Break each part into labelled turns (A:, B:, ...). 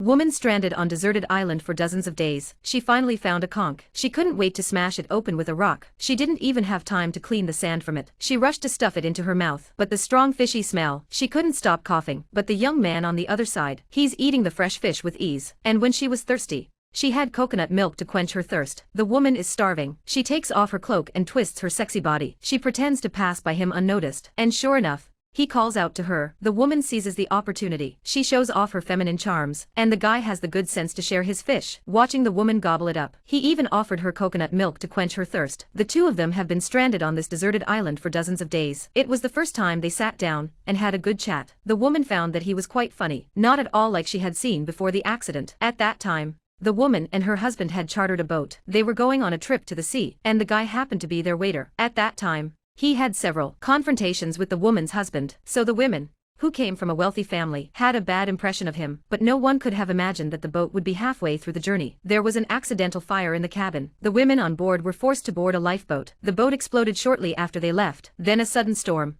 A: woman stranded on deserted island for dozens of days. She finally found a conch. She couldn't wait to smash it open with a rock. She didn't even have time to clean the sand from it. She rushed to stuff it into her mouth, but the strong fishy smell, she couldn't stop coughing. But the young man on the other side, he's eating the fresh fish with ease. And when she was thirsty, she had coconut milk to quench her thirst. The woman is starving. She takes off her cloak and twists her sexy body. She pretends to pass by him unnoticed. And sure enough, he calls out to her. The woman seizes the opportunity. She shows off her feminine charms, and the guy has the good sense to share his fish. Watching the woman gobble it up, he even offered her coconut milk to quench her thirst. The two of them have been stranded on this deserted island for dozens of days. It was the first time they sat down and had a good chat. The woman found that he was quite funny, not at all like she had seen before the accident. At that time, the woman and her husband had chartered a boat. They were going on a trip to the sea, and the guy happened to be their waiter. At that time, he had several confrontations with the woman's husband, so the women, who came from a wealthy family, had a bad impression of him, but no one could have imagined that the boat would be halfway through the journey. There was an accidental fire in the cabin. The women on board were forced to board a lifeboat. The boat exploded shortly after they left. Then a sudden storm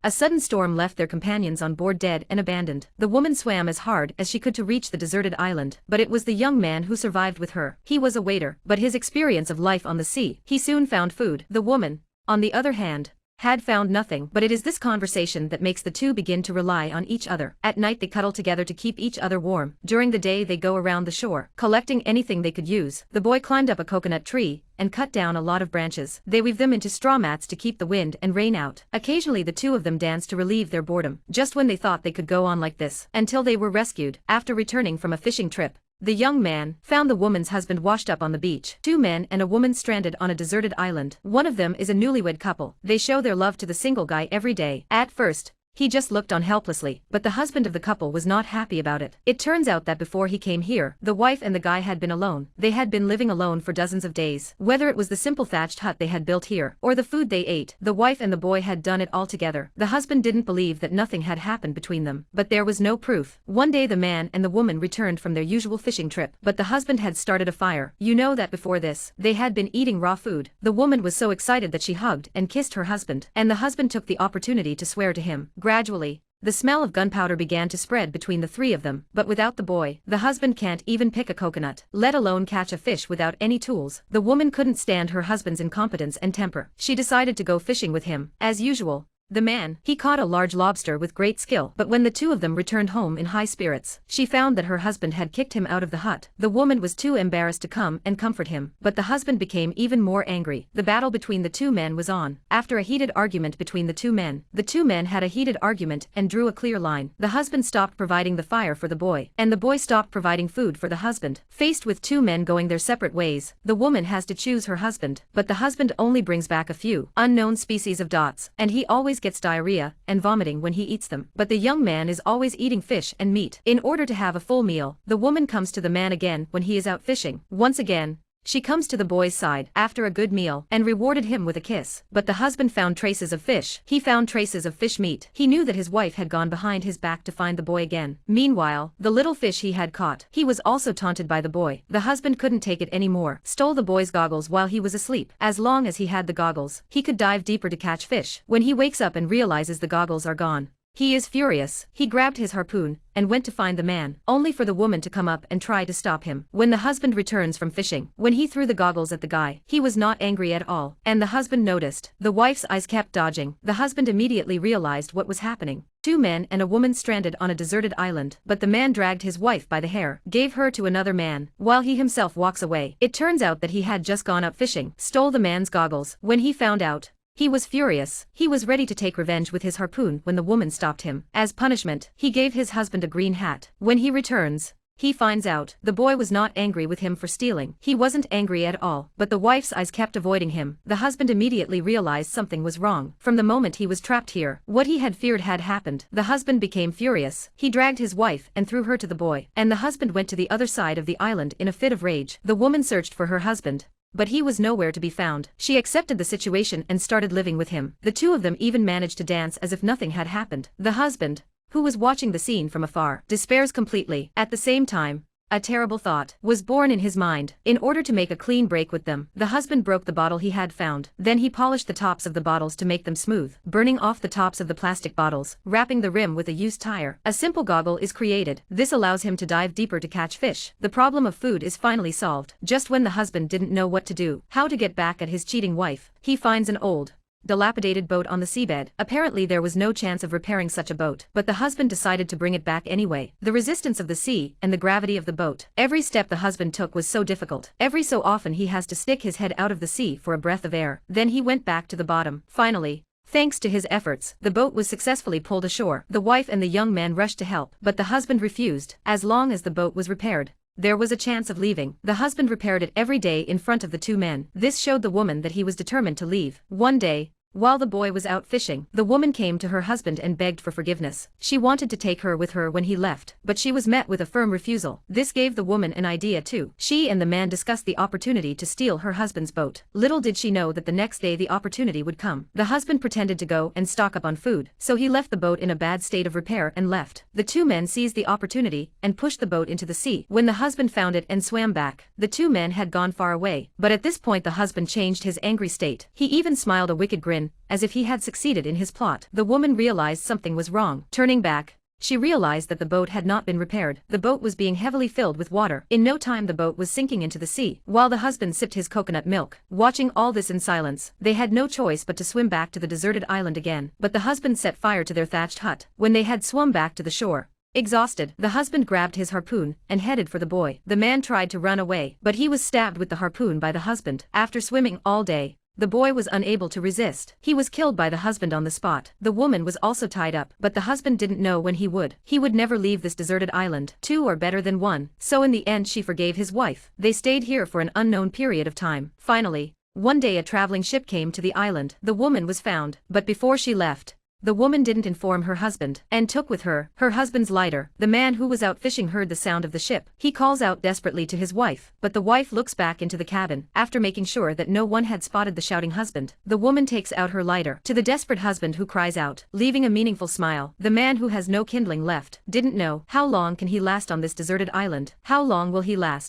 A: left their companions on board dead and abandoned. The woman swam as hard as she could to reach the deserted island, but it was the young man who survived with her. He was a waiter, but his experience of life on the sea, he soon found food. The woman, on the other hand, had found nothing, but it is this conversation that makes the two begin to rely on each other. At night they cuddle together to keep each other warm. During the day they go around the shore, collecting anything they could use. The boy climbed up a coconut tree and cut down a lot of branches. They weave them into straw mats to keep the wind and rain out. Occasionally the two of them dance to relieve their boredom, just when they thought they could go on like this, until they were rescued. After returning from a fishing trip, the young man found the woman's husband washed up on the beach. Two men and a woman stranded on a deserted island. One of them is a newlywed couple. They show their love to the single guy every day. At first, he just looked on helplessly, but the husband of the couple was not happy about it. It turns out that before he came here, the wife and the guy had been alone. They had been living alone for dozens of days. Whether it was the simple thatched hut they had built here, or the food they ate, the wife and the boy had done it all together. The husband didn't believe that nothing had happened between them, but there was no proof. One day the man and the woman returned from their usual fishing trip, but the husband had started a fire. You know that before this, they had been eating raw food. The woman was so excited that she hugged and kissed her husband, and the husband took the opportunity to swear to him. Gradually, the smell of gunpowder began to spread between the three of them, but without the boy, the husband can't even pick a coconut, let alone catch a fish without any tools. The woman couldn't stand her husband's incompetence and temper. She decided to go fishing with him. As usual, the man, he caught a large lobster with great skill, but when the two of them returned home in high spirits, she found that her husband had kicked him out of the hut. The woman was too embarrassed to come and comfort him, but the husband became even more angry. The battle between the two men was on. After a heated argument between the two men had a heated argument and drew a clear line. The husband stopped providing the fire for the boy, and the boy stopped providing food for the husband. Faced with two men going their separate ways, the woman has to choose her husband, but the husband only brings back a few unknown species of dots, and he always gets diarrhea and vomiting when he eats them. But the young man is always eating fish and meat. In order to have a full meal, the woman comes to the man again when he is out fishing. Once again, she comes to the boy's side after a good meal and rewarded him with a kiss. But the husband found traces of fish. He found traces of fish meat. He knew that his wife had gone behind his back to find the boy again. Meanwhile, the little fish he had caught, he was also taunted by the boy. The husband couldn't take it anymore, stole the boy's goggles while he was asleep. As long as he had the goggles, he could dive deeper to catch fish. When he wakes up and realizes the goggles are gone, he is furious. He grabbed his harpoon and went to find the man, only for the woman to come up and try to stop him. When the husband returns from fishing, when he threw the goggles at the guy, he was not angry at all, and the husband noticed. The wife's eyes kept dodging. The husband immediately realized what was happening. Two men and a woman stranded on a deserted island, but the man dragged his wife by the hair, gave her to another man, while he himself walks away. It turns out that he had just gone up fishing, stole the man's goggles. When he found out, he was furious. He was ready to take revenge with his harpoon when the woman stopped him. As punishment, he gave his husband a green hat. When he returns, he finds out the boy was not angry with him for stealing. He wasn't angry at all, but the wife's eyes kept avoiding him. The husband immediately realized something was wrong. From the moment he was trapped here, what he had feared had happened. The husband became furious. He dragged his wife and threw her to the boy, and the husband went to the other side of the island in a fit of rage. The woman searched for her husband, but he was nowhere to be found. She accepted the situation and started living with him. The two of them even managed to dance as if nothing had happened. The husband, who was watching the scene from afar, despairs completely. At the same time, A terrible thought was born in his mind. In order to make a clean break with them, the husband broke the bottle he had found. Then he polished the tops of the bottles to make them smooth, burning off the tops of the plastic bottles, wrapping the rim with a used tire. A simple goggle is created. This allows him to dive deeper to catch fish. The problem of food is finally solved. Just when the husband didn't know what to do, how to get back at his cheating wife, he finds an old, dilapidated boat on the seabed. Apparently there was no chance of repairing such a boat, but the husband decided to bring it back anyway. The resistance of the sea and the gravity of the boat. Every step the husband took was so difficult. Every so often he has to stick his head out of the sea for a breath of air. Then he went back to the bottom. Finally, thanks to his efforts, the boat was successfully pulled ashore. The wife and the young man rushed to help, but the husband refused. As long as the boat was repaired, there was a chance of leaving. The husband repaired it every day in front of the two men. This showed the woman that he was determined to leave. One day, while the boy was out fishing, the woman came to her husband and begged for forgiveness. She wanted to take her with her when he left, but she was met with a firm refusal. This gave the woman an idea too. She and the man discussed the opportunity to steal her husband's boat. Little did she know that the next day the opportunity would come. The husband pretended to go and stock up on food, so he left the boat in a bad state of repair and left. The two men seized the opportunity and pushed the boat into the sea. When the husband found it and swam back, the two men had gone far away. But at this point the husband changed his angry state. He even smiled a wicked grin, as if he had succeeded in his plot. The woman realized something was wrong. Turning back, she realized that the boat had not been repaired. The boat was being heavily filled with water. In no time the boat was sinking into the sea, while the husband sipped his coconut milk. Watching all this in silence, they had no choice but to swim back to the deserted island again. But the husband set fire to their thatched hut. When they had swum back to the shore, exhausted, the husband grabbed his harpoon and headed for the boy. The man tried to run away, but he was stabbed with the harpoon by the husband. After swimming all day, the boy was unable to resist. He was killed by the husband on the spot. The woman was also tied up, but the husband didn't know when he would. He would never leave this deserted island. Two are better than one. So in the end she forgave his wife. They stayed here for an unknown period of time. Finally, one day a traveling ship came to the island. The woman was found, but before she left, the woman didn't inform her husband, and took with her her husband's lighter. The man who was out fishing heard the sound of the ship. He calls out desperately to his wife, but the wife looks back into the cabin. After making sure that no one had spotted the shouting husband, the woman takes out her lighter. To the desperate husband who cries out, leaving a meaningful smile, the man who has no kindling left, didn't know how long can he last on this deserted island. How long will he last?